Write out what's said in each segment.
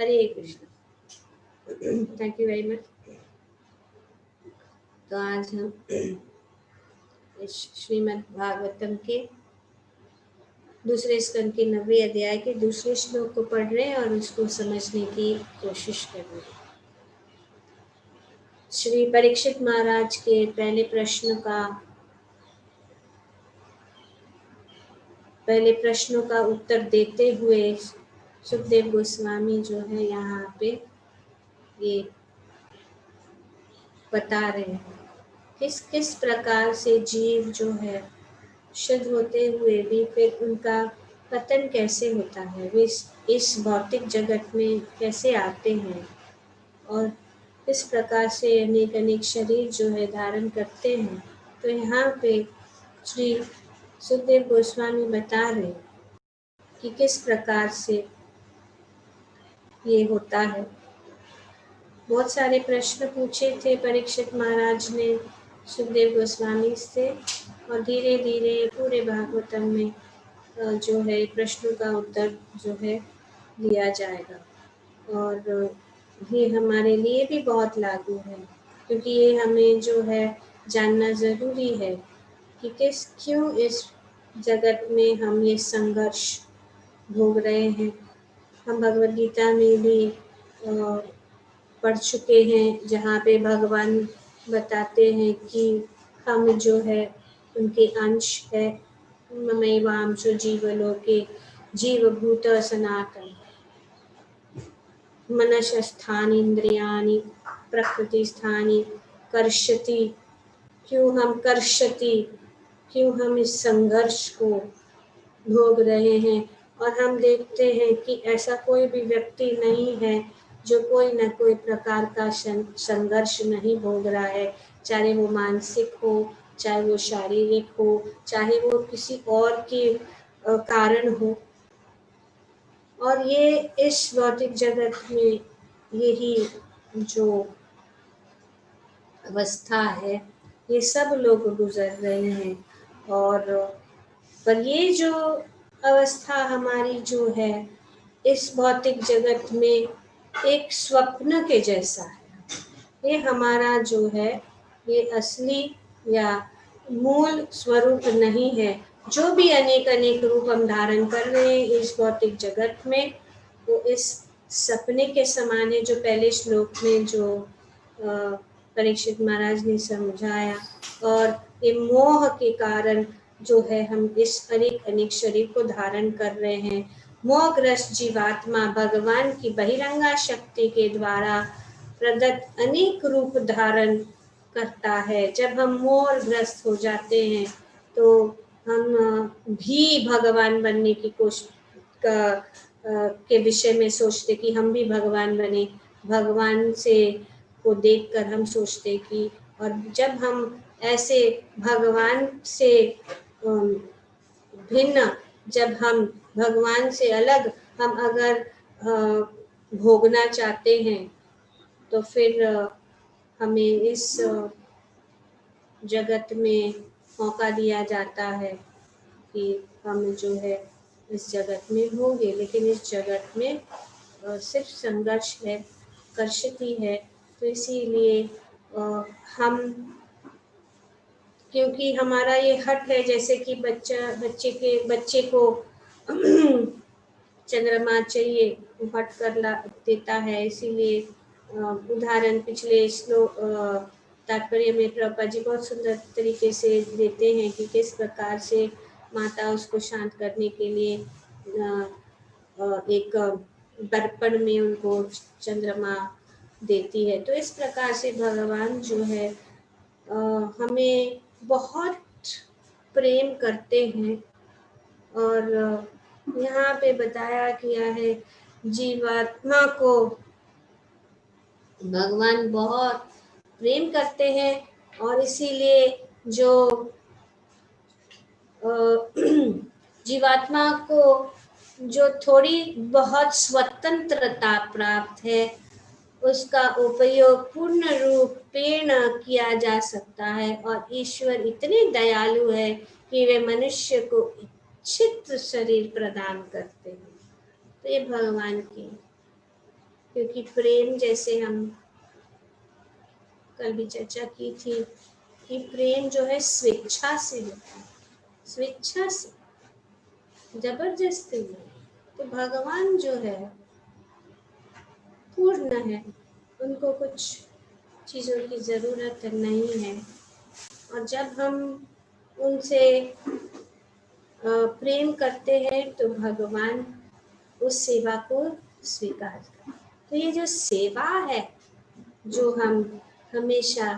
Hare Krishna. Thank you very much. तो आज हम इस श्रीमद् भागवतम के दूसरे स्कंद के 90वें अध्याय के दूसरे श्लोक को पढ़ रहे हैं और उसको समझने की कोशिश कर रहे हैं। श्री परीक्षित महाराज के पहले प्रश्नों का उत्तर देते हुए सुखदेव गोस्वामी जो है यहाँ पे ये बता रहे हैं किस किस प्रकार से जीव जो है शुद्ध होते हुए भी फिर उनका पतन कैसे होता है, वे इस भौतिक जगत में कैसे आते हैं और किस प्रकार से अनेक अनेक शरीर जो है धारण करते हैं। तो यहाँ पे श्री सुखदेव गोस्वामी बता रहे हैं कि किस प्रकार से ये होता है। बहुत सारे प्रश्न पूछे थे परीक्षित महाराज ने सुखदेव गोस्वामी से और धीरे धीरे पूरे भागवतम में जो है प्रश्नों का उत्तर जो है दिया जाएगा और ये हमारे लिए भी बहुत लागू है क्योंकि ये हमें जो है जानना ज़रूरी है कि क्यों इस जगत में हम ये संघर्ष भोग रहे हैं। हम भगवद गीता में भी पढ़ चुके हैं जहाँ पे भगवान बताते हैं कि हम जो है उनके अंश है। ममैवांशो जीवलोके जीवभूत सनातन मनसस्थानि इंद्रियाणि प्रकृतिस्थानि कर्षति। क्यों हम इस संघर्ष को भोग रहे हैं और हम देखते हैं कि ऐसा कोई भी व्यक्ति नहीं है जो कोई न कोई प्रकार का संघर्ष नहीं भोग रहा है, चाहे वो मानसिक हो, चाहे वो शारीरिक हो, चाहे वो किसी और के कारण हो। और ये इस भौतिक जगत में यही जो अवस्था है ये सब लोग गुजर रहे हैं और पर ये जो अवस्था हमारी जो है इस भौतिक जगत में एक स्वप्न के जैसा है। ये हमारा जो है ये असली या मूल स्वरूप नहीं है। जो भी अनेक अनेक रूप हम धारण कर रहे हैं इस भौतिक जगत में वो इस सपने के समान है जो पहले श्लोक में जो परीक्षित महाराज ने समझाया। और ये मोह के कारण जो है हम इस अनेक अनेक शरीर को धारण कर रहे हैं। मोहग्रस्त जीवात्मा भगवान की बहिरंगा शक्ति के द्वारा प्रदत्त अनेक रूप धारण करता है। जब हम मोहग्रस्त हो जाते हैं तो हम भी भगवान बनने की कोशिश के विषय में सोचते कि हम भी भगवान बने। भगवान से को देखकर हम सोचते कि और जब हम ऐसे भगवान से भिन्न, जब हम भगवान से अलग हम अगर भोगना चाहते हैं तो फिर हमें इस जगत में मौका दिया जाता है कि हम जो है इस जगत में होंगे, लेकिन इस जगत में सिर्फ संघर्ष है, कर्षति है। तो इसीलिए हम क्योंकि हमारा ये हट है जैसे कि बच्चे को चंद्रमा चाहिए हट कर देता है। इसीलिए उदाहरण पिछले श्लोक तात्पर्य में प्रभुपाद जी बहुत सुंदर तरीके से देते हैं कि किस प्रकार से माता उसको शांत करने के लिए एक दर्पण में उनको चंद्रमा देती है। तो इस प्रकार से भगवान जो है हमें बहुत प्रेम करते हैं और यहाँ पे बताया गया है जीवात्मा को भगवान बहुत प्रेम करते हैं और इसीलिए जो जीवात्मा को जो थोड़ी बहुत स्वतंत्रता प्राप्त है उसका उपयोग पूर्ण रूपेण किया जा सकता है। और ईश्वर इतने दयालु है कि वे मनुष्य को इच्छित शरीर प्रदान करते हैं। तो ये भगवान की क्योंकि प्रेम, जैसे हम कल भी चर्चा की थी, कि प्रेम जो है स्वेच्छा से होता है, स्वेच्छा से, जबरदस्ती नहीं। तो भगवान जो है पूर्ण है, उनको कुछ चीज़ों की ज़रूरत नहीं है। और जब हम उनसे प्रेम करते हैं तो भगवान उस सेवा को स्वीकार करते हैं। तो ये जो सेवा है, जो हम हमेशा,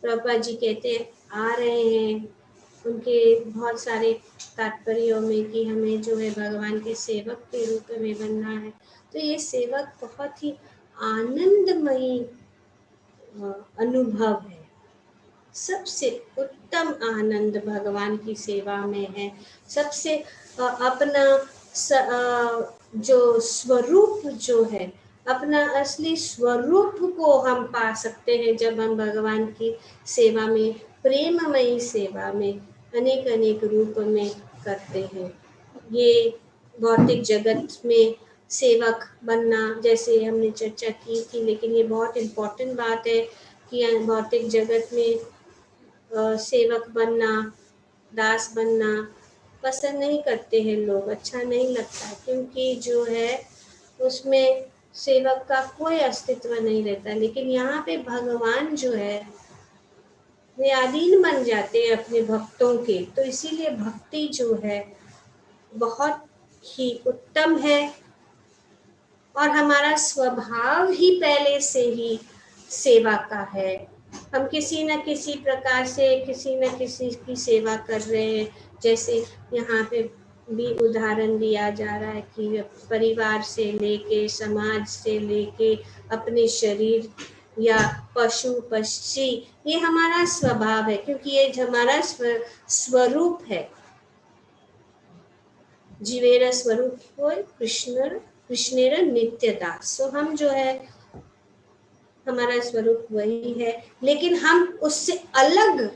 प्रभुपाद जी कहते हैं, आ रहे हैं उनके बहुत सारे तात्पर्यों में कि हमें जो है भगवान के सेवक के रूप में बनना है। तो ये सेवक बहुत ही आनंदमयी अनुभव है। सबसे उत्तम आनंद भगवान की सेवा में है। सबसे अपना जो स्वरूप जो है, अपना असली स्वरूप को हम पा सकते हैं जब हम भगवान की सेवा में, प्रेममयी सेवा में अनेक अनेक रूप में करते हैं। ये भौतिक जगत में सेवक बनना, जैसे हमने चर्चा की थी, लेकिन ये बहुत इम्पोर्टेंट बात है कि भौतिक जगत में सेवक बनना, दास बनना पसंद नहीं करते हैं लोग, अच्छा नहीं लगता, क्योंकि जो है उसमें सेवक का कोई अस्तित्व नहीं रहता। लेकिन यहाँ पे भगवान जो है वे अधीन बन जाते हैं अपने भक्तों के, तो इसीलिए भक्ति जो है बहुत ही उत्तम है। और हमारा स्वभाव ही पहले से ही सेवा का है। हम किसी न किसी प्रकार से किसी न किसी की सेवा कर रहे हैं। जैसे यहाँ पे भी उदाहरण दिया जा रहा है कि परिवार से लेके, समाज से लेके, अपने शरीर या पशु पक्षी, ये हमारा स्वभाव है, क्योंकि ये हमारा स्वरूप है। जीवेर स्वरूप हो कृष्णेर नित्य दास। तो हम जो है, हमारा स्वरूप वही है, लेकिन हम उससे अलग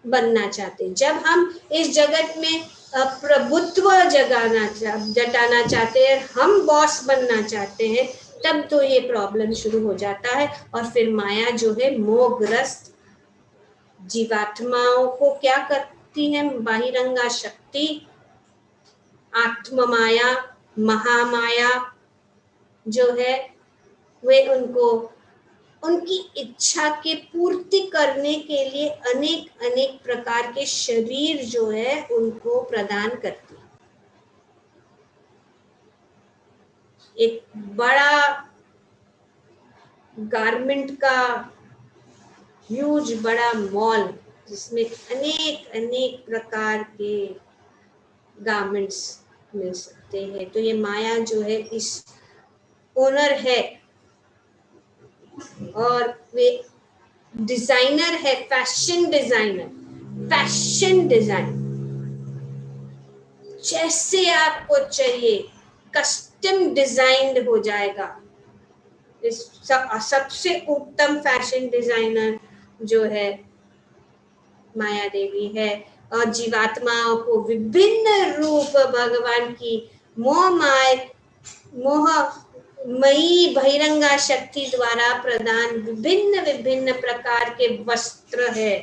बनना चाहते हैं। जब हम इस जगत में प्रभुत्व जताना चाहते हैं, हम बॉस बनना चाहते हैं, तब तो ये प्रॉब्लम शुरू हो जाता है। और फिर माया जो है मोहग्रस्त जीवात्माओं को क्या करती है, बाहिरंगा शक्ति, आत्म माया, महामाया जो है, वे उनको उनकी इच्छा के पूर्ति करने के लिए अनेक अनेक प्रकार के शरीर जो है उनको प्रदान करती है। एक बड़ा गारमेंट का ह्यूज बड़ा मॉल, जिसमें अनेक अनेक प्रकार के गारमेंट्स मिल सकते हैं। तो ये माया जो है इस ओनर है, और वे डिजाइनर है, फैशन डिजाइनर, फैशन डिजाइन जैसे आपको चाहिए कस्टम डिजाइंड हो जाएगा। इस सबसे उत्तम फैशन डिजाइनर जो है माया देवी है। और जीवात्माओं को विभिन्न रूप भगवान की मोहमयी बहिरंगा शक्ति द्वारा प्रदान विभिन्न विभिन्न प्रकार के वस्त्र है।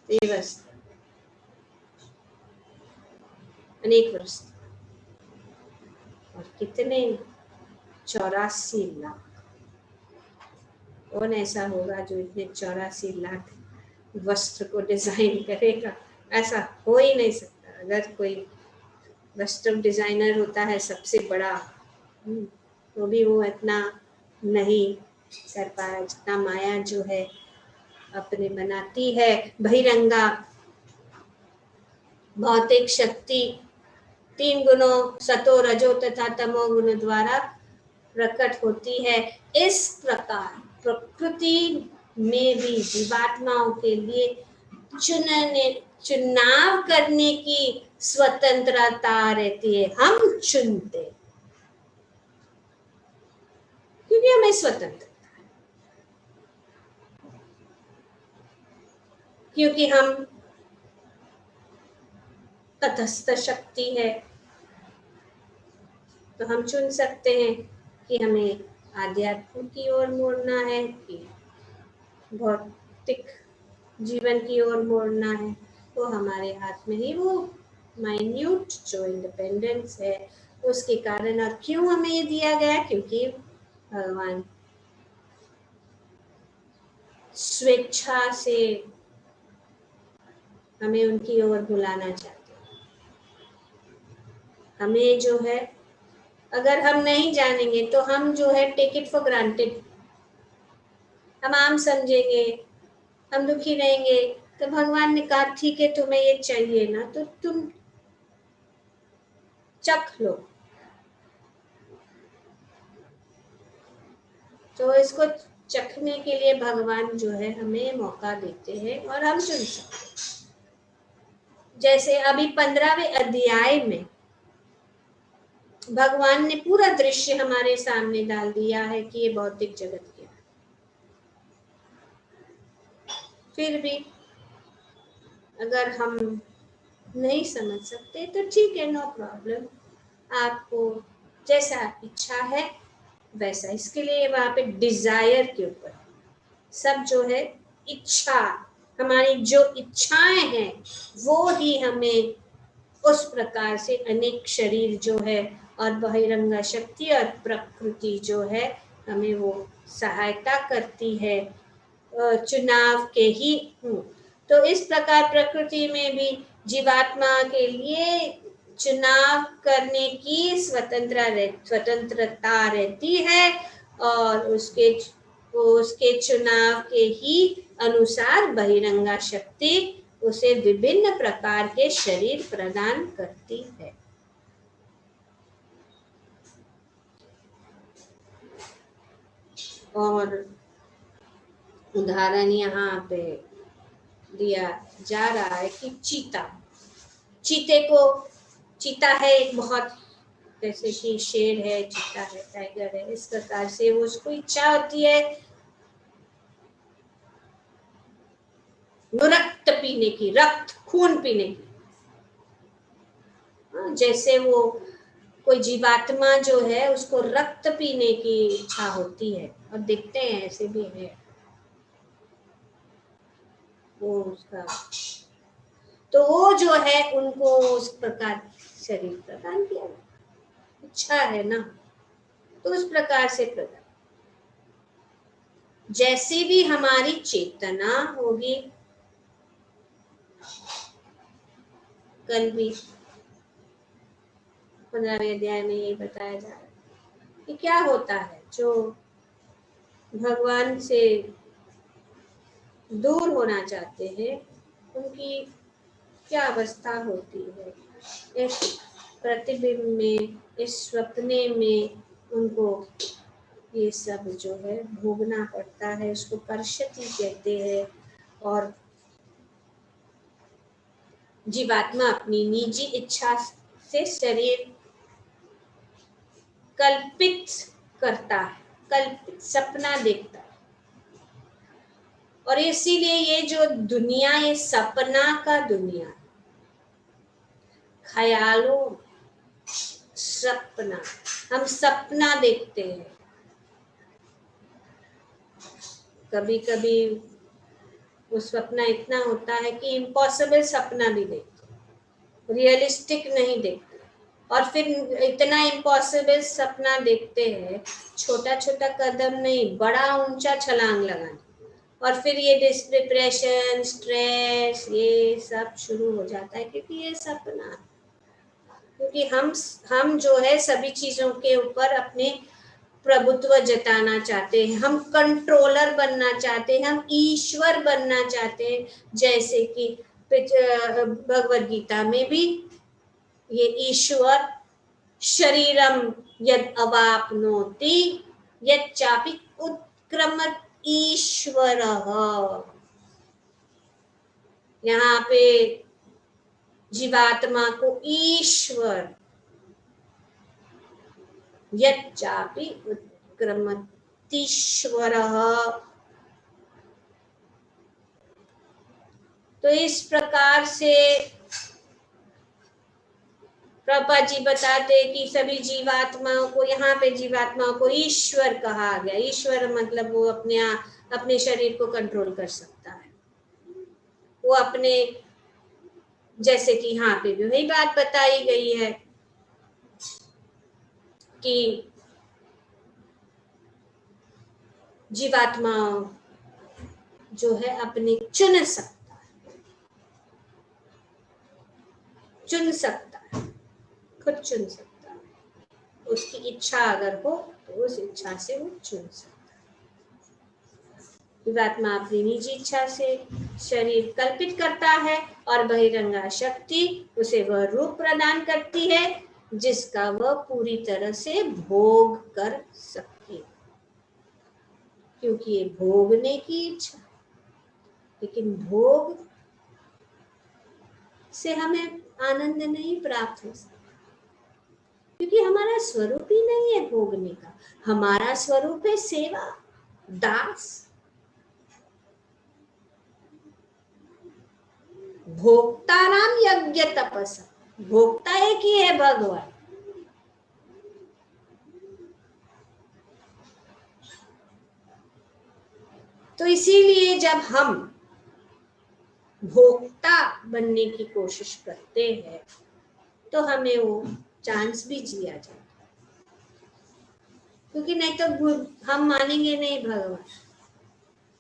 ये वस्त्र अनेक वस्त्र, और कितने 84 लाख। कौन ऐसा होगा जो इतने 84 लाख वस्त्र को डिजाइन करेगा? ऐसा हो ही नहीं सकता। अगर कोई वस्त्र डिजाइनर होता है सबसे बड़ा, तो भी वो इतना नहीं कर पाया जितना माया जो है अपने बनाती है। बहिरंगा भौतिक शक्ति 3 गुणों सतो रजो तथा तमो गुण द्वारा प्रकट होती है। इस प्रकार प्रकृति में भी जीवात्माओं के लिए चुनाव करने की स्वतंत्रता रहती है। हम चुनते, क्योंकि हमें स्वतंत्र, क्योंकि हम तटस्थ शक्ति है, तो हम चुन सकते हैं कि हमें आध्यात्म की ओर मुड़ना है कि भौतिक जीवन की ओर मुड़ना है। तो हमारे हाथ में ही वो माइन्यूट जो इंडिपेंडेंस है उसके कारण। और क्यों हमें ये दिया गया? क्योंकि भगवान स्वेच्छा से हमें उनकी ओर बुलाना चाहते हैं। हमें जो है, अगर हम नहीं जानेंगे तो हम जो है टेक इट फॉर ग्रांटेड, हम आम समझेंगे, हम दुखी रहेंगे। तो भगवान ने कहा ठीक है तुम्हें ये चाहिए ना, तो तुम चख लो। तो इसको चखने के लिए भगवान जो है हमें मौका देते हैं और हम चुन सकते हैं। जैसे अभी 15वें अध्याय में भगवान ने पूरा दृश्य हमारे सामने डाल दिया है कि ये भौतिक जगत क्या है। फिर भी अगर हम नहीं समझ सकते तो ठीक है, नो प्रॉब्लम। आपको जैसा इच्छा है वैसा, इसके लिए वहां पे डिजायर के ऊपर सब जो है इच्छा, हमारी जो इच्छाएं हैं वो ही हमें उस प्रकार से अनेक शरीर जो है और बहिरंगा शक्ति और प्रकृति जो है हमें वो सहायता करती है चुनाव के ही। तो इस प्रकार प्रकृति में भी जीवात्मा के लिए चुनाव करने की स्वतंत्रता रहती है और उसके चुनाव के ही अनुसार बहिरंगा शक्ति उसे विभिन्न प्रकार के शरीर प्रदान करती है। और उदाहरण यहाँ पे दिया जा रहा है कि चीता है एक बहुत, जैसे कि शेर है, चीता है, टाइगर है, इस प्रकार से वो उसको इच्छा होती है रक्त पीने की, रक्त खून पीने की। जैसे वो कोई जीवात्मा जो है उसको रक्त पीने की इच्छा होती है, और देखते हैं ऐसे भी है वो उसका, तो वो जो है उनको उस प्रकार शरीर प्रदान किया, इच्छा है ना, तो उस प्रकार से प्रदान। जैसी भी हमारी चेतना होगी, कल भी 15वें अध्याय में यही बताया जा रहा है कि क्या होता है जो भगवान से दूर होना चाहते हैं उनकी क्या अवस्था होती है। इस प्रतिबिंब में, इस स्वप्ने में उनको ये सब जो है भोगना पड़ता है, उसको परशती कहते हैं। और जीवात्मा अपनी निजी इच्छा से शरीर कल्पित करता है, कल्पित सपना देखता है। और इसीलिए ये जो दुनिया, ये सपना का दुनिया, ख्यालों, सपना, हम सपना देखते हैं। कभी कभी वो सपना इतना होता है कि इम्पॉसिबल सपना भी देखते, रियलिस्टिक नहीं देखते। और फिर इतना इम्पॉसिबल सपना देखते हैं, छोटा छोटा कदम नहीं, बड़ा ऊंचा छलांग लगाने, और फिर ये डिप्रेशन, स्ट्रेस, ये सब शुरू हो जाता है क्योंकि ये सपना, क्योंकि हम जो है सभी चीजों के ऊपर अपने प्रभुत्व जताना चाहते हैं, हम कंट्रोलर बनना चाहते हैं, हम ईश्वर बनना चाहते हैं। जैसे कि भगवद गीता में भी ये ईश्वर शरीरम यद अवाप्नोति यच्चापि उत्क्रमत ईश्वर, यहाँ पे जीवात्मा को ईश्वर यच्चापि उत्क्रमतीश्वरः, तो इस प्रकार से प्रभुपाद जी बताते कि सभी जीवात्माओं को, यहाँ पे जीवात्माओं को ईश्वर कहा गया। ईश्वर मतलब वो अपने शरीर को कंट्रोल कर सकता है। वो अपने, जैसे कि यहाँ पे भी वही बात बताई गई है कि जीवात्मा जो है अपने चुन सकता है, खुद चुन सकता है। उसकी इच्छा अगर हो तो उस इच्छा से वो चुन सकता है। जीवात्मा अपनी निजी इच्छा से शरीर कल्पित करता है और बहिरंगा शक्ति उसे वह रूप प्रदान करती है जिसका वह पूरी तरह से भोग कर सके, क्योंकि ये भोगने की इच्छा। लेकिन भोग से हमें आनंद नहीं प्राप्त हो सकता, क्योंकि हमारा स्वरूप ही नहीं है भोगने का। हमारा स्वरूप है सेवा, दास। भोक्ताराम यज्ञ तपसा, भोक्ता एक ही है भगवान। तो इसीलिए जब हम भोक्ता बनने की कोशिश करते हैं तो हमें वो चांस भी दिया जाता है, क्योंकि नहीं तो हम मानेंगे नहीं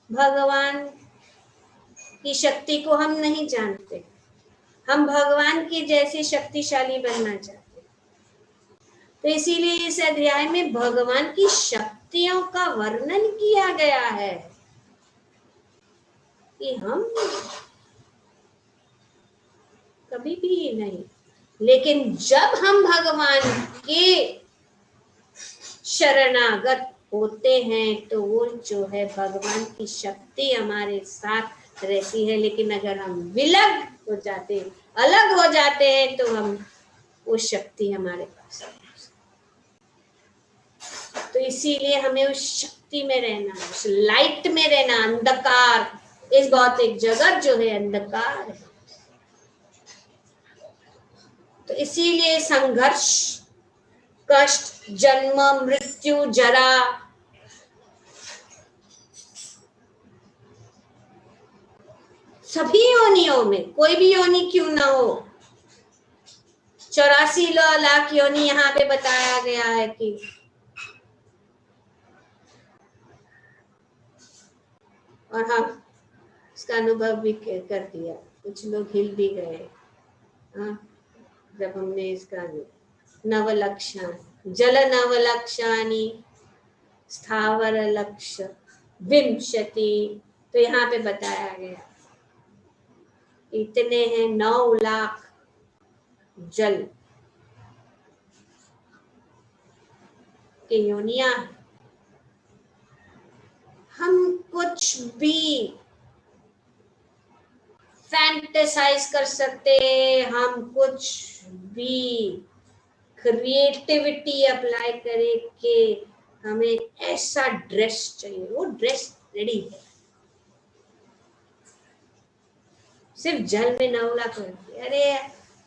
भगवान की शक्ति को हम नहीं जानते। हम भगवान के जैसे शक्तिशाली बनना चाहते हैं। तो इसीलिए इस अध्याय में भगवान की शक्तियों का वर्णन किया गया है कि हम कभी भी नहीं, लेकिन जब हम भगवान के शरणागत होते हैं तो वो जो है भगवान की शक्ति हमारे साथ रहती है। लेकिन अगर हम विलग हो जाते हैं, अलग हो जाते हैं, तो हम वो शक्ति हमारे पास नहीं। तो इसीलिए हमें उस शक्ति में रहना, उस लाइट में रहना। अंधकार, इस भौतिक जगत जो है अंधकार है। तो इसीलिए संघर्ष, कष्ट, जन्म, मृत्यु, जरा, सभी योनियों में, कोई भी योनि क्यों ना हो, 84 लाख योनि यहाँ पे बताया गया है कि और हम इसका अनुभव भी कर दिया। कुछ लोग हिल भी गए जब हमने इसका नवलक्षण, जल नवलक्षानी स्थावर लक्ष्य विंशति, तो यहाँ पे बताया गया इतने हैं 9 लाख जल के योनियां। हम कुछ भी फैंटेसाइज कर सकते हैं, हम कुछ भी क्रिएटिविटी अप्लाई करें कि हमें ऐसा ड्रेस चाहिए, वो ड्रेस रेडी है। सिर्फ जल में 9 लाख, अरे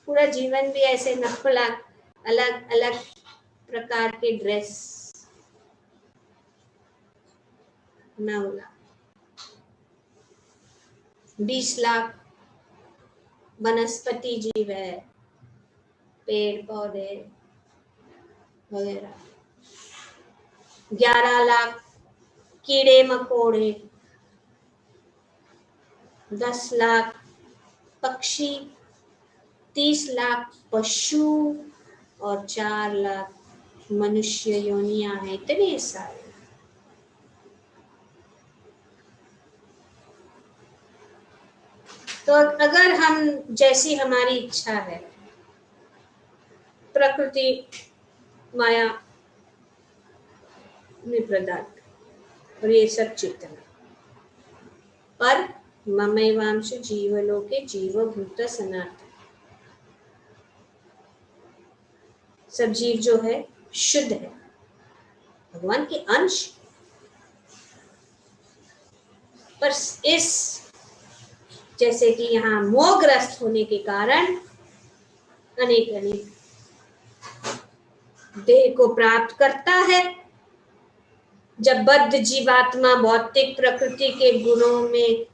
पूरा जीवन भी ऐसे 9 लाख अलग अलग प्रकार के ड्रेस, 9 लाख, 20 लाख वनस्पति जीव है, पेड़ पौधे वगैरह, 11 लाख कीड़े मकोड़े, 10 लाख पक्षी, 30 लाख पशु और 4 लाख मनुष्य योनियां हैं। इतने सारे। तो अगर हम, जैसी हमारी इच्छा है, प्रकृति माया में प्रदान, और ये सब चेतना पर ममैवांश जीवलोके जीवभूत सनातन, सब जीव जो है शुद्ध है, भगवान के अंश। पर इस, जैसे कि यहाँ मोहग्रस्त होने के कारण अनेक देह को प्राप्त करता है। जब बद्ध जीवात्मा भौतिक प्रकृति के गुणों में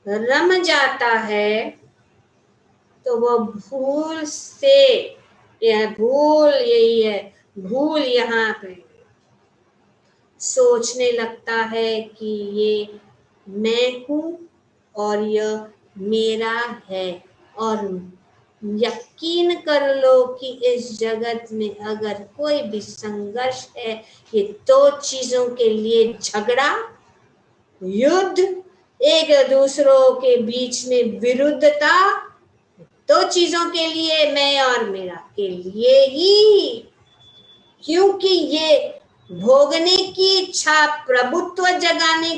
रम जाता है तो वह भूल से, यह भूल यही है, भूल यहाँ पे सोचने लगता है कि ये मैं हूँ और यह मेरा है। और यकीन कर लो कि इस जगत में अगर कोई भी संघर्ष है, ये दो चीजों के लिए झगड़ा, युद्ध, एक दूसरों के बीच में विरुद्धता, दो चीजों के लिए, मैं और मेरा के लिए ही। क्योंकि ये भोगने की इच्छा, प्रभुत्व जताने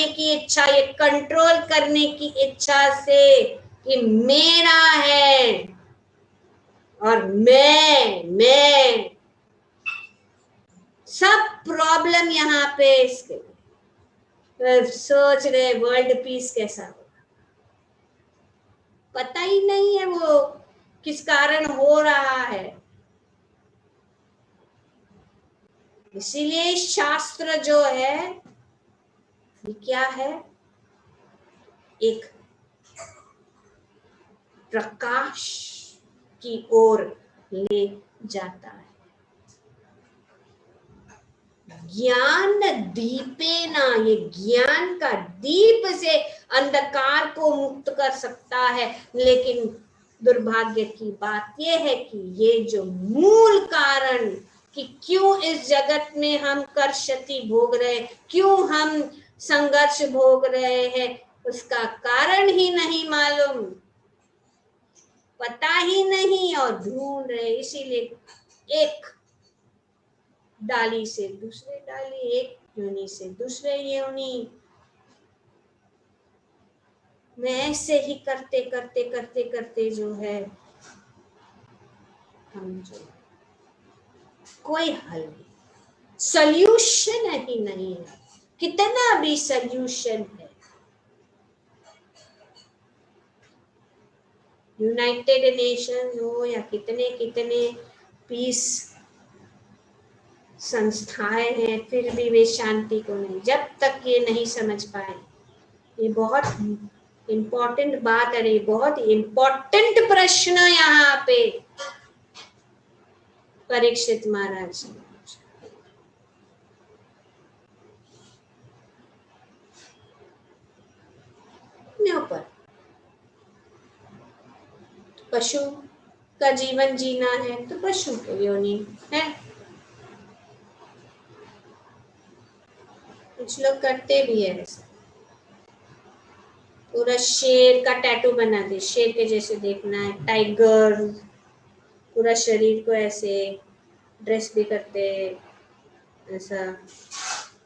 की इच्छा, ये कंट्रोल करने की इच्छा से कि मेरा है और मैं सब प्रॉब्लम यहाँ पे इसके सोच रहे वर्ल्ड पीस कैसा होगा, पता ही नहीं है वो किस कारण हो रहा है। इसीलिए शास्त्र जो है ये क्या है, एक प्रकाश की ओर ले जाता है। ज्ञान दीपेना, ये ज्ञान का दीप से अंधकार को मुक्त कर सकता है। लेकिन दुर्भाग्य की बात यह है कि ये जो मूल कारण कि क्यों इस जगत में हम कर्षति भोग रहे, क्यों हम संघर्ष भोग रहे हैं, उसका कारण ही नहीं मालूम, पता ही नहीं और ढूंढ रहे। इसीलिए एक डाली से दूसरे डाली, एक योनि से दूसरे योनि में ऐसे ही करते करते करते करते जो है हम जो कोई हल नहीं, सल्यूशन ही नहीं है। कितना भी सल्यूशन है, यूनाइटेड नेशन हो या कितने कितने पीस संस्थाएं हैं, फिर भी वे शांति को नहीं, जब तक ये नहीं समझ पाए। ये बहुत इम्पोर्टेंट बात है, ये बहुत इम्पोर्टेंट प्रश्न यहाँ पे परीक्षित महाराज ऊपर पशु का जीवन जीना है तो पशु की योनि है। कुछ लोग करते भी है ऐसा, पूरा शेर का टैटू बना दे, शेर के जैसे देखना है, टाइगर, पूरा शरीर को ऐसे ड्रेस भी करते, ऐसा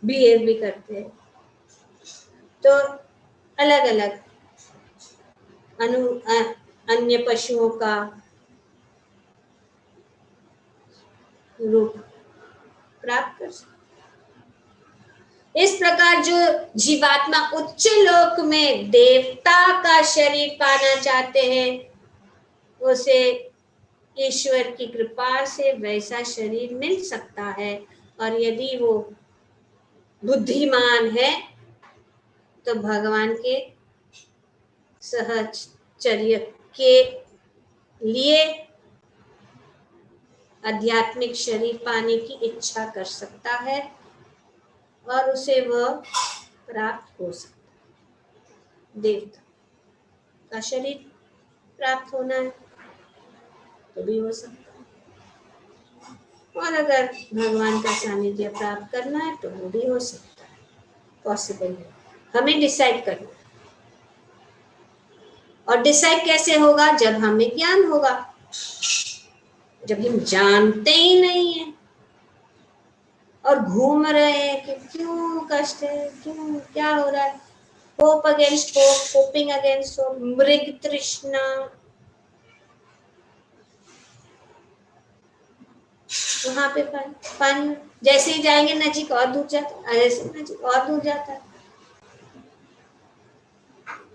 बिहेव भी करते। तो अलग अलग अन्य पशुओं का रूप प्राप्त कर सकते। इस प्रकार जो जीवात्मा उच्च लोक में देवता का शरीर पाना चाहते हैं, उसे ईश्वर की कृपा से वैसा शरीर मिल सकता है। और यदि वो बुद्धिमान है तो भगवान के सहचर्य के लिए आध्यात्मिक शरीर पाने की इच्छा कर सकता है और उसे वह प्राप्त हो सकता। देवता का शरीर प्राप्त होना है तो भी हो सकता है, और अगर भगवान का सानिध्य प्राप्त करना है तो वो भी हो सकता है, पॉसिबल है। हमें डिसाइड करना है। और डिसाइड कैसे होगा? जब हमें ज्ञान होगा। जब हम जानते ही नहीं है और घूम रहे हैं कि क्यों कष्ट है, क्यों क्या हो रहा है, hope against hope, hopping against hope, मृग तृष्णा, वहां पे पानी जैसे ही जाएंगे नजीक और दूर जाता है, ऐसे नजीक और दूर जाता है,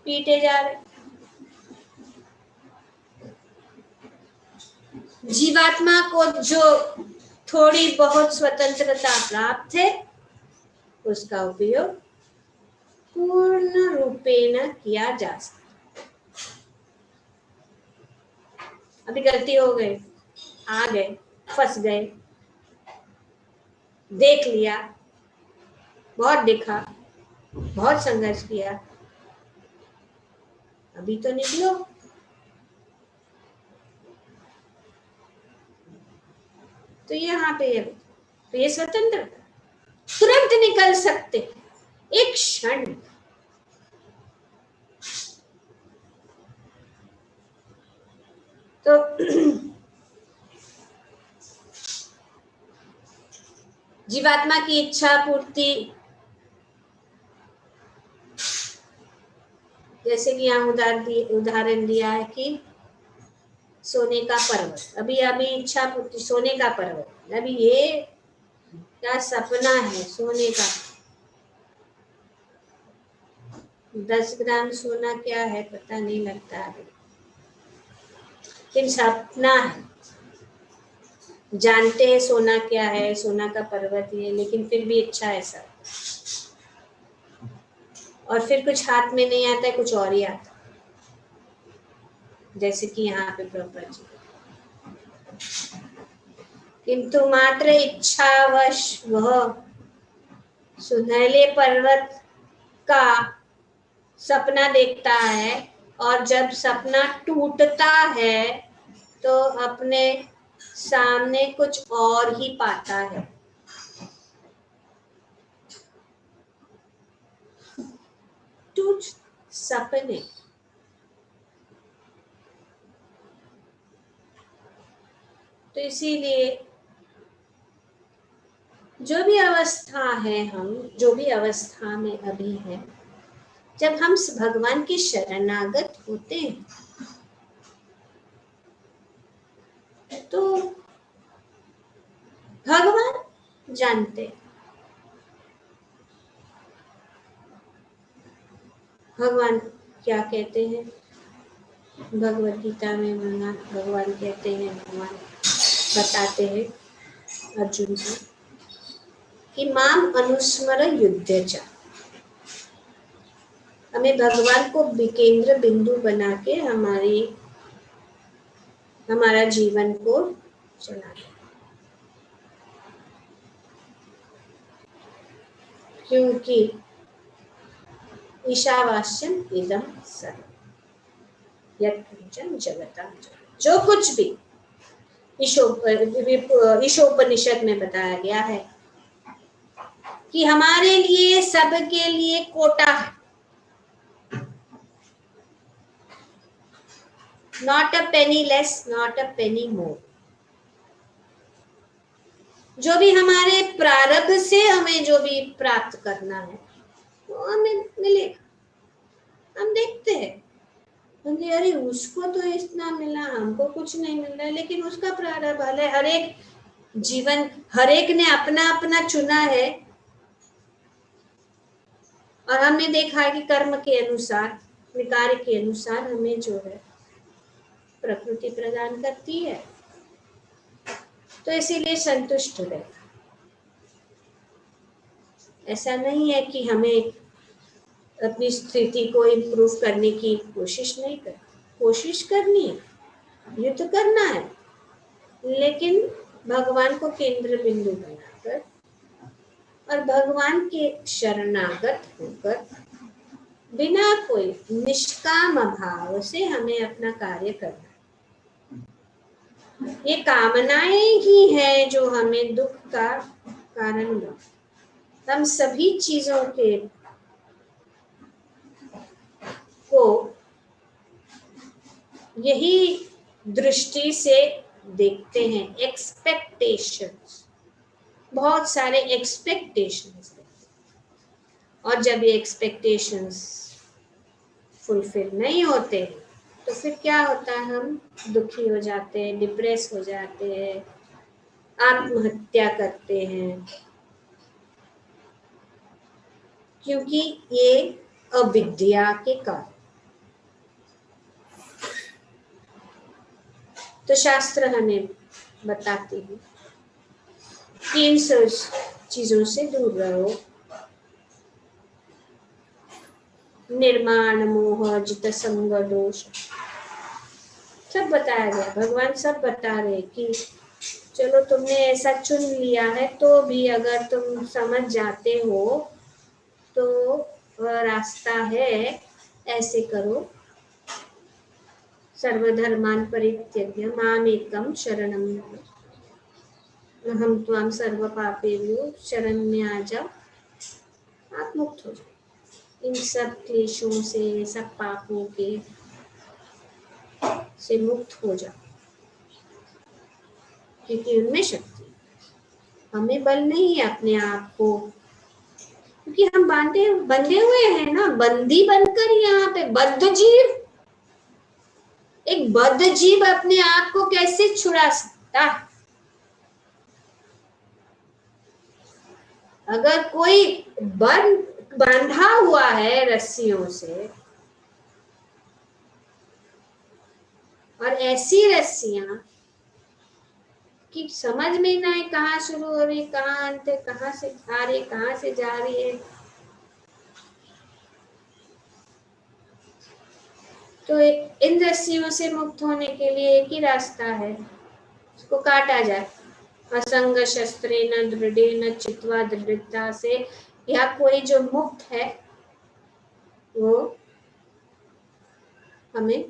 पीटे जा रहे। जीवात्मा को जो थोड़ी बहुत स्वतंत्रता प्राप्त है उसका उपयोग पूर्ण रूपेण किया जा सकता। अभी गलती हो गई, आ गए, फंस गए, देख लिया, बहुत देखा, बहुत संघर्ष किया, अभी तो निकलो। तो यहाँ पे तो ये स्वतंत्र तुरंत निकल सकते, एक क्षण। तो जीवात्मा की इच्छा पूर्ति, जैसे कि यहाँ उदाहरण दिया है कि सोने का पर्वत, अभी अभी इच्छा पूर्ति सोने का पर्वत, अभी ये क्या सपना है सोने का। 10 ग्राम सोना क्या है पता नहीं लगता है, लेकिन सपना है। जानते हैं सोना क्या है, सोना का पर्वत ही है, लेकिन फिर भी इच्छा है सब। और फिर कुछ हाथ में नहीं आता है, कुछ और ही आता, जैसे कि यहाँ पे प्रभुपाद जी। किंतु मात्र इच्छावश वह सुनहले पर्वत का सपना देखता है, और जब सपना टूटता है तो अपने सामने कुछ और ही पाता है। टूट सपने, तो इसीलिए जो भी अवस्था है, हम जो भी अवस्था में अभी है, जब हम भगवान के शरणागत होते हैं तो भगवान जानते हैं। भगवान क्या कहते हैं भगवद गीता में, भगवान कहते हैं, भगवान बताते हैं अर्जुन को कि माम अनुस्मर युद्धच। हमें भगवान को विकेंद्र बिंदु बना के हमारा जीवन को चलाना, क्योंकि ईशावास्यम इदम सर्वं यत्किंचन जगतः, जो कुछ भी ईशोपनिषद में बताया गया है कि हमारे लिए, सबके लिए कोटा है, not a penny less, not a penny more. जो भी हमारे प्रारब्ध से हमें जो भी प्राप्त करना है वो हमें मिलेगा। हम देखते हैं अरे उसको तो इतना मिला, हमको कुछ नहीं मिल रहा है, लेकिन उसका प्रारब्ध है। हर एक जीवन, हर एक ने अपना अपना चुना है, और हमने देखा है कि कर्म के अनुसार, विकार के अनुसार हमें जो है प्रकृति प्रदान करती है। तो इसीलिए संतुष्ट रहे। ऐसा नहीं है कि हमें अपनी स्थिति को इम्प्रूव करने की कोशिश नहीं करनी, कोशिश करनी है, युद्ध करना है, लेकिन भगवान को केंद्र बिंदु बनाकर और भगवान के शरणागत होकर बिना कोई निष्काम भाव से हमें अपना कार्य करना। ये कामनाएं ही हैं जो हमें दुख का कारण बनती। हम सभी चीजों के को यही दृष्टि से देखते हैं, एक्सपेक्टेशंस, बहुत सारे एक्सपेक्टेशंस, और जब ये एक्सपेक्टेशंस फुलफिल नहीं होते तो फिर क्या होता है, हम दुखी हो जाते हैं, डिप्रेस हो जाते हैं, आत्महत्या करते हैं, क्योंकि ये अविद्या के कारण। तो शास्त्र हमें बताते हैं कि इन सब चीजों से दूर रहो। निर्माण मोह जित संग दोष, सब बताया गया। भगवान सब बता रहे कि चलो तुमने ऐसा चुन लिया है तो भी अगर तुम समझ जाते हो तो वह रास्ता है, ऐसे करो। सर्वधर्मान परित्यज्य मामेकं शरणं अहं त्वां सर्व पापेभ्यो शरण में आ जाओ, आप मुक्त हो जाओ। इन सब क्लेशों से, सब पापों के से मुक्त हो जाओ, क्योंकि उनमें शक्ति। हमें बल नहीं है अपने आप को, क्योंकि हम बंधे हुए हैं ना, बंदी बनकर यहाँ पे। बद्ध जीव, एक बद्ध जीव अपने आप को कैसे छुड़ा सकता है? अगर कोई बंधा हुआ है रस्सियों से, और ऐसी रस्सियां कि समझ में ना आए कहाँ शुरू हो रही, कहाँ अंत है, कहाँ से आ रही, कहाँ से जा रही है, तो इन रस्सियों से मुक्त होने के लिए एक ही रास्ता है, उसको काटा जाए। असंग शस्त्रेण दृढ़ेन चित्वा, दृढ़ता से। या कोई जो मुक्त है वो हमें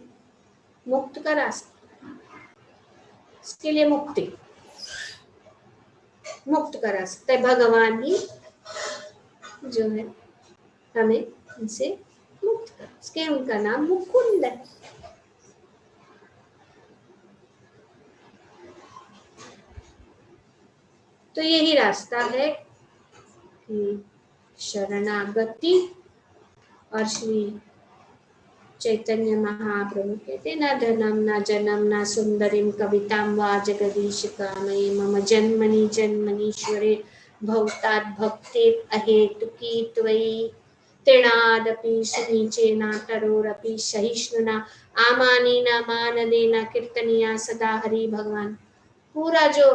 मुक्त करा सकता है। इसके लिए मुक्त करा सकता है भगवान ही, जो है हमें इनसे मुक्त कर। इसके उनका नाम मुकुंद है। तो यही रास्ता है कि शरणागति। और श्री चैतन्य महाप्रभु कहते न धनम न जनम न सुंदरीम कविताम वा जगदीश कामये मम जन्मनि जन्मनीश्वरे भवतात् भक्तेत् अहेतुकी त्वयि तृणादपि सुनीचेना तरोरपि सहिष्णुना आमानेन मानदेन कीर्तनीया सदा हरि भगवान। पूरा जो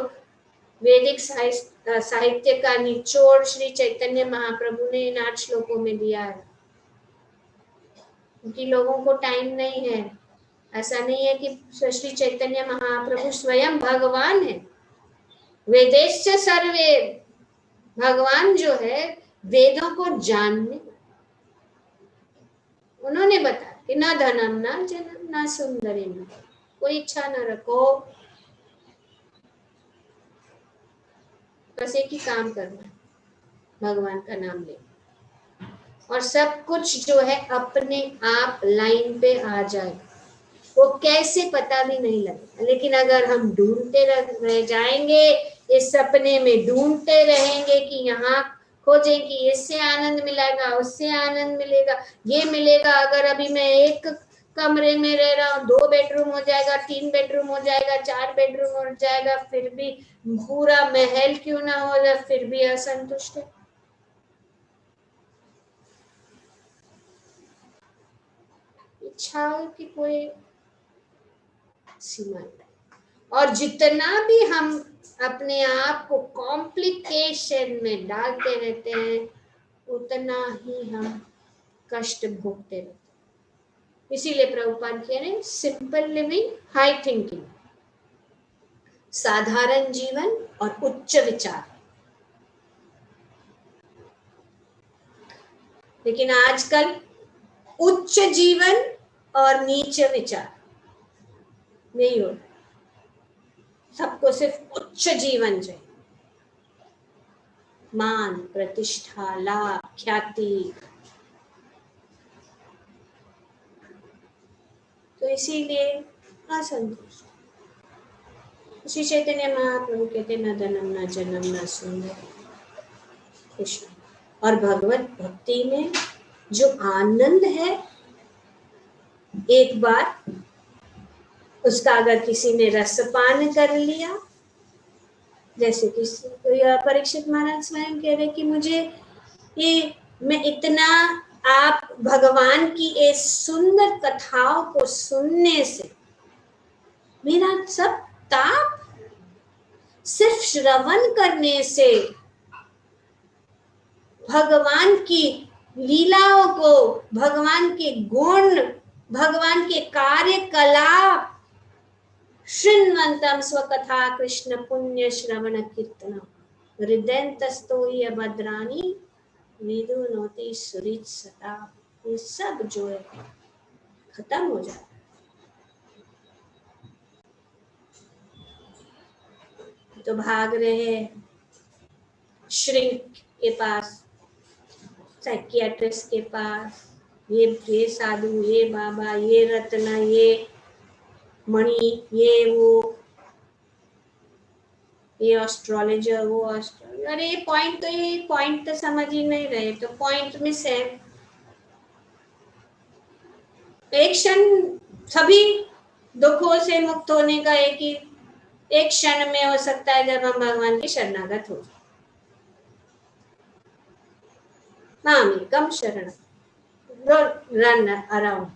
वैदिक साहित्य का निचोड़ श्री चैतन्य महाप्रभु ने इन 8 श्लोकों में दिया है, क्योंकि लोगों को टाइम नहीं है। ऐसा नहीं है कि श्री चैतन्य महाप्रभु स्वयं भगवान है। वेदेश्च सर्वे, भगवान जो है वेदों को जानने, उन्होंने बताया कि न धनम न जनम न सुंदरी, कोई इच्छा न रखो, बस एक ही काम करना, भगवान का नाम ले, और सब कुछ जो है अपने आप लाइन पे आ जाए। वो कैसे पता भी नहीं लगेगा। लेकिन अगर हम ढूंढते रह जाएंगे, इस सपने में ढूंढते रहेंगे कि यहाँ खोजें कि इससे आनंद मिलेगा, उससे आनंद मिलेगा, ये मिलेगा। अगर अभी मैं एक कमरे में रह रहा हूँ, 2 बेडरूम हो जाएगा, 3 बेडरूम हो जाएगा, 4 बेडरूम हो जाएगा, फिर भी पूरा महल क्यों ना हो जाए, फिर भी असंतुष्ट है। इच्छाओं की कोई सीमा नहीं। और जितना भी हम अपने आप को कॉम्प्लिकेशन में डालते रहते हैं, उतना ही हम कष्ट भोगते रहते हैं। इसीलिए प्रभुपाद कह रहे हैं सिंपल लिविंग, हाई थिंकिंग, साधारण जीवन और उच्च विचार। लेकिन आजकल उच्च जीवन और नीच विचार नहीं हो रहा, सबको सिर्फ उच्च जीवन चाहिए, मान, प्रतिष्ठा, लाभ, ख्याति। तो इसीलिए असंतोष। श्री चैतन्य महाप्रभु कहते न धनम न जनम न सुंदर कृष्ण। और भगवत भक्ति में जो आनंद है, एक बार उसका अगर किसी ने रसपान कर लिया, जैसे कि परीक्षित महाराज स्वयं कह रहे कि मुझे ये, मैं इतना आप भगवान की इस सुंदर कथाओं को सुनने से मेरा सब ताप सिर्फ श्रवण करने से भगवान की लीलाओं को, भगवान के गुण, भगवान के कार्यकलाप, शृण्वन्तं स्वकथा कृष्ण पुण्य श्रवण कीर्तन हृदयन्तस्तो ये भद्राणी विदुनोति सुरित सता, ये सब जो है खत्म हो जाता। तो भाग रहे श्रिंक के पास, साइकियाट्रिस्ट के पास, ये साधु, ये बाबा, ये रत्न, ये मणि, ये वो, ये एस्ट्रोलॉजर, वो एस्ट्रोलॉजर। अरे ये पॉइंट तो समझ ही नहीं रहे, तो पॉइंट मिस है। एक क्षण सभी दुखों से मुक्त होने का एक क्षण में हो सकता है जब हम भगवान के शरणागत हो जाए। मामेकम शरण, रन अराउंड।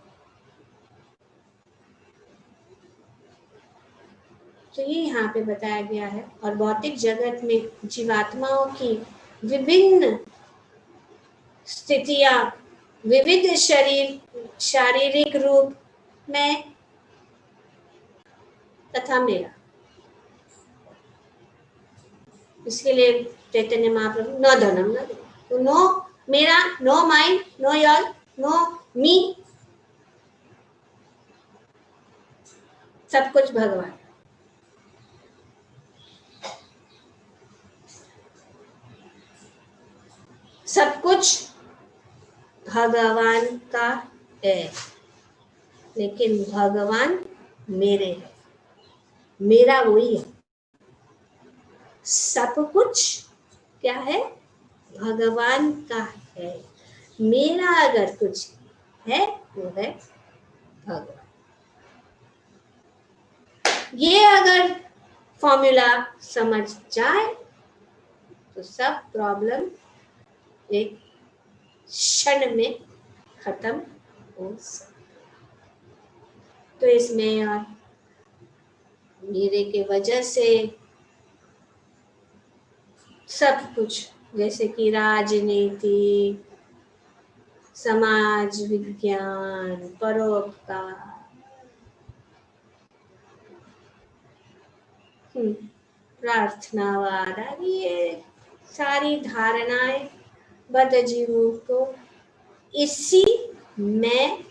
तो ये यहाँ पे बताया गया है। और भौतिक जगत में जीवात्माओं की विभिन्न स्थितियां, विविध शारीरिक रूप में तथा मेरा, इसके लिए चैतन्य महाप्रभु नो धनम न, तो नो मेरा, नो माइंड, नो योर, नो मी, सब कुछ भगवान। सब कुछ भगवान का है, लेकिन भगवान मेरे है, मेरा वही है। सब कुछ क्या है? भगवान का है। मेरा अगर कुछ है वो है भगवान। ये अगर फॉर्मूला समझ जाए तो सब प्रॉब्लम एक क्षण में खत्म हो सकता। तो इसमें और मेरे के वजह से सब कुछ, जैसे कि राजनीति, समाज विज्ञान, परोपकार, प्रार्थनावाद आदि, ये सारी धारणाएं बद्ध जीवों को इसी मैं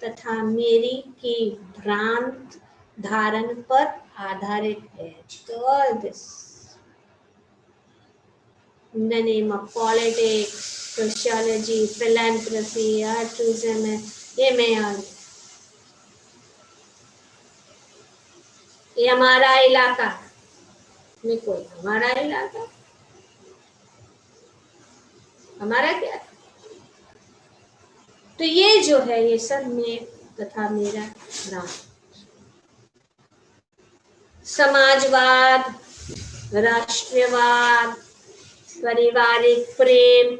तथा मेरी की भ्रांत धारण पर आधारित है। तो all this in the name of politics, sociology, philanthropy, altruism, ये मैं और ये हमारा इलाका में, कोई हमारा इलाका, हमारा क्या। तो ये जो है ये सब मैं तथा मेरा भ्रांत। समाजवाद, राष्ट्रवाद, पारिवारिक प्रेम,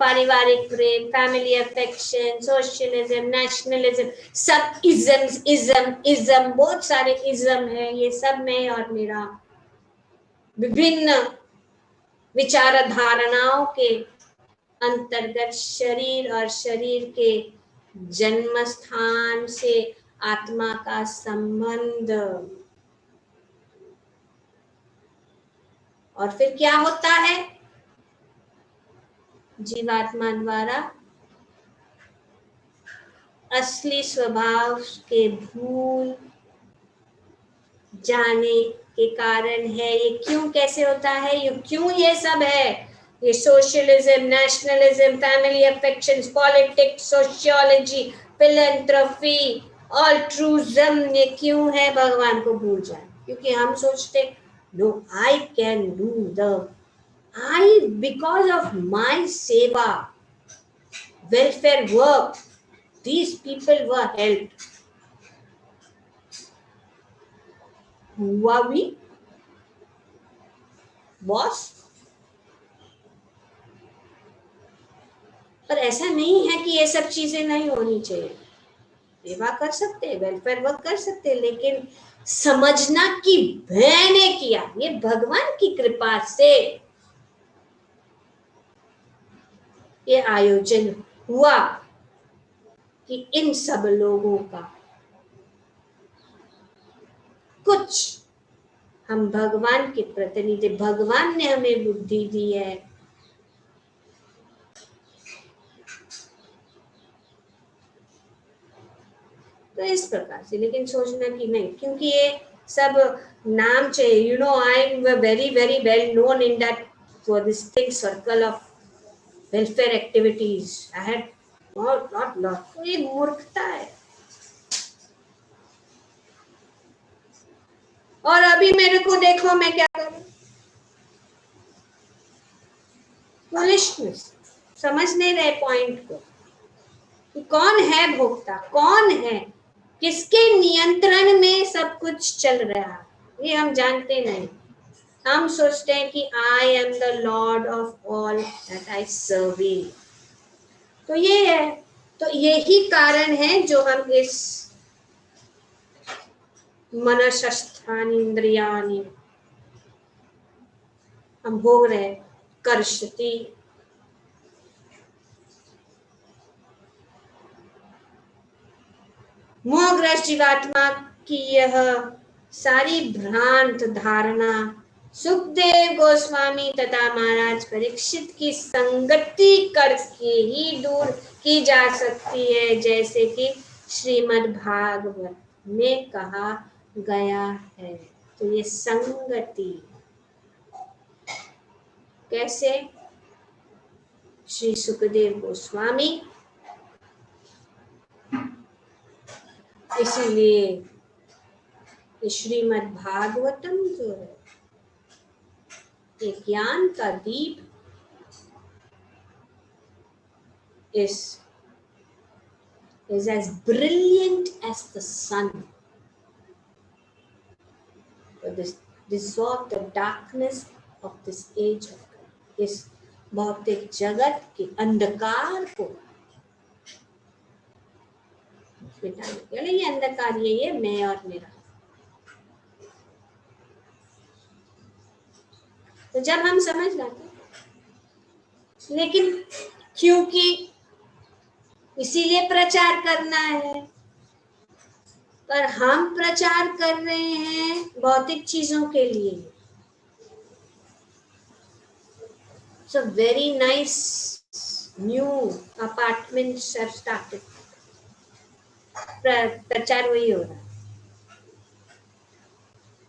फैमिली अफेक्शन, सोशलिज्म, नेशनलिज्म, सब इज्म, बहुत सारे इज्म है। ये सब में और मेरा विभिन्न विचार धारणाओं के अंतर्गत शरीर और शरीर के जन्म स्थान से आत्मा का संबंध। और फिर क्या होता है? जीवात्मा द्वारा असली स्वभाव के भूल जाने के कारण है। ये क्यों, कैसे होता है, ये क्यों ये सब है, ये socialism, nationalism, family affections, politics, sociology, philanthropy, altruism, ये क्यों है? भगवान को भूल जाए। क्योंकि हम सोचते no I can do the I, because of my seva, welfare work, these people were helped. Who are we? Boss? पर ऐसा नहीं है कि ये सब चीजें नहीं होनी चाहिए। सेवा कर सकते हैं, वेलफेयर वर्क कर सकते हैं, लेकिन समझना कि मैंने किया, ये भगवान की कृपा से ये आयोजन हुआ कि इन सब लोगों का कुछ हम भगवान के प्रतिनिधि, भगवान ने हमें बुद्धि दी है, तो इस प्रकार से। लेकिन सोचना कि नहीं, क्योंकि ये सब नाम चाहिए, you know, I am very very well known in that for this thing circle of welfare activities, I had not lot, तो ये मूर्खता है। और अभी मेरे को देखो मैं क्या करूं, फूलिशनेस, समझ नहीं रहे पॉइंट को कि कौन है भोक्ता, कौन है, किसके नियंत्रण में सब कुछ चल रहा है, ये हम जानते नहीं। हम सोचते हैं कि I am the Lord of all that I serving, तो ये है, तो यही कारण है जो हम इस मनसस्थानि इंद्रियाणि हम भोग रहे, कर्षति, मोहग्रस्त जीवात्मा की यह सारी भ्रांत धारणा सुखदेव गोस्वामी तथा महाराज परीक्षित की संगति करके ही दूर की जा सकती है, जैसे कि श्रीमद् भागवत में कहा गया है। तो ये संगति कैसे, श्री सुखदेव गोस्वामी, इसीलिए श्रीमद् भागवतम जो है ये ज्ञान का दीप is as brilliant as the sun to dissolve the darkness of this age of God. इस भौतिक जगत के अंधकार को मिटाने के लिए, ये अंधकार ये मैं और मेरा। तो जब हम समझ लाते, लेकिन क्योंकि इसीलिए प्रचार करना है, पर हम प्रचार कर रहे हैं भौतिक चीजों के लिए। So very nice new apartments have started. प्रचार वही हो रहा है,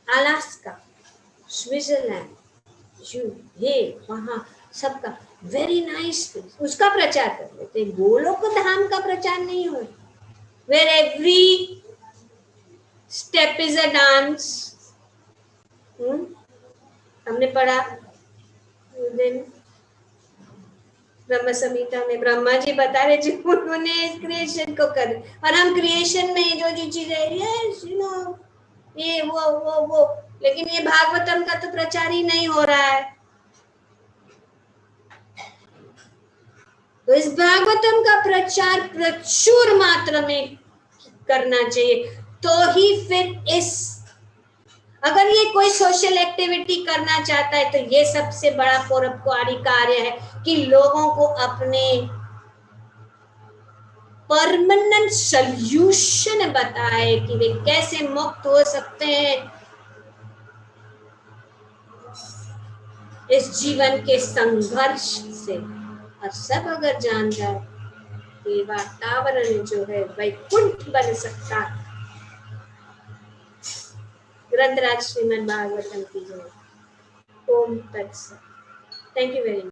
अलास्का, स्विट्जरलैंड, ये वहाँ सबका वेरी नाइस, उसका प्रचार कर लेते, गोलोक धाम का प्रचार नहीं हो रहा, where every step is a dance। हमने पढ़ा दिन ब्रह्म संहिता में, ब्रह्मा जी बता रहे थे उन्होंने इस क्रिएशन को कर, और हम क्रिएशन में जो जो चीजें ये वो, लेकिन ये भागवतम का तो प्रचार ही नहीं हो रहा है। तो इस भागवतम का प्रचार प्रचुर मात्रा में करना चाहिए, तो ही फिर इस, अगर ये कोई सोशल एक्टिविटी करना चाहता है तो ये सबसे बड़ा परोपकारी कार्य है कि लोगों को अपने परमानेंट सॉल्यूशन बताए कि वे कैसे मुक्त हो सकते हैं इस जीवन के संघर्ष से। और सब अगर जान जाए ये वातावरण जो है वैकुंठ बन सकता है। ग्रंथराज श्रीमद् भागवतम की जय। ओम तत्सत। Thank you very much.